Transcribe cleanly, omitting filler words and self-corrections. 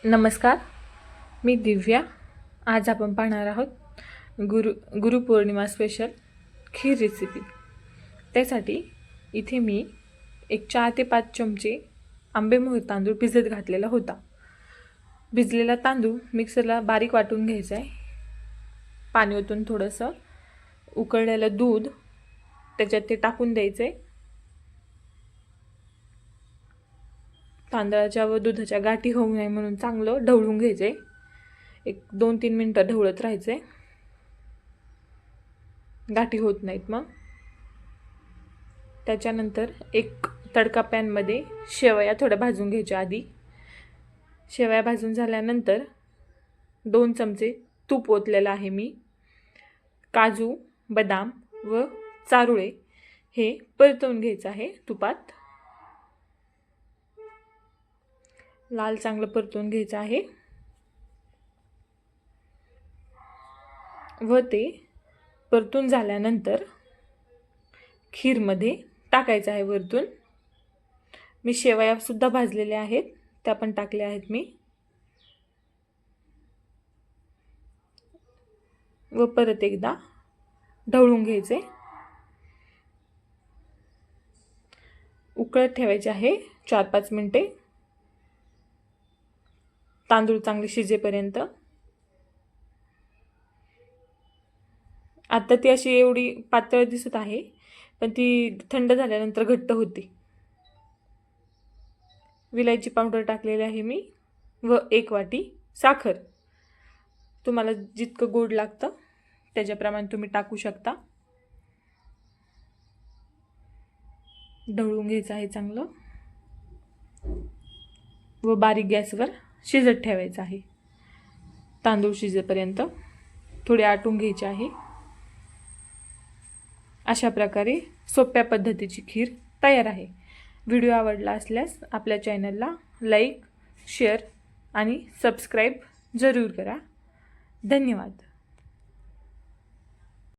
नमस्कार, मी दिव्या। आज आपण पाहणार आहोत गुरुपौर्णिमा स्पेशल खीर रेसिपी। त्यासाठी इथे मी एक 4 ते 5 चमचे आंबेमोहर तांदूळ भिजत घातलेला होता। भिजलेला तांदूळ मिक्सरला बारीक वाटून घ्यायचा आहे। पाणी ओतून थोडंसं उकळलेलं दूध त्याच्यात ते टाकून द्यायचे। तांदळाच्या व दुधाच्या गाठी होऊ नये म्हणून चांगलं ढवळून घ्यायचे। एक 2-3 मिनिटं ढवळत राहायचे, गाठी होत नाहीत। मग त्याच्यानंतर एक तडका पॅन मध्ये शेवया थोड्या भाजून घ्यायच्या। आधी शेवया भाजून झाल्यानंतर 2 चमचे तूप ओतलेलं आहे मी। काजू, बदाम व चारुळे हे परतवून घ्यायचं आहे तुपात। लाल चांगलं परतवून घ्यायचं आहे व ते परतून झाल्यानंतर खीरमध्ये टाकायचं आहे। वरतून मी शेवया सुद्धा भाजलेल्या आहेत, त्या पण टाकल्या आहेत मी। व परत एकदा ढवळून घ्यायचे। उकळत ठेवायचे आहे 4-5 मिनिटे, तांदूळ चांगले शिजेपर्यंत। आता ती अशी एवढी पातळ दिसत आहे, पण ती थंड झाल्यानंतर घट्ट होते। विलायची पावडर टाकलेली आहे मी व 1 वाटी साखर। तुम्हाला जितकं गोड लागतं त्याच्याप्रमाणे तुम्ही टाकू शकता। ढवळून घ्यायचं आहे चांगलं व बारीक गॅसवर शिजत ठेवायचं आहे। तांदूळ शिजेपर्यंत थोडे आटून घ्यायचे आहे। अशा प्रकारे सोप्या पद्धतीची खीर तयार आहे। व्हिडिओ आवडला असल्यास आपल्या चॅनलला लाईक, शेअर आणि सबस्क्राईब जरूर करा। धन्यवाद।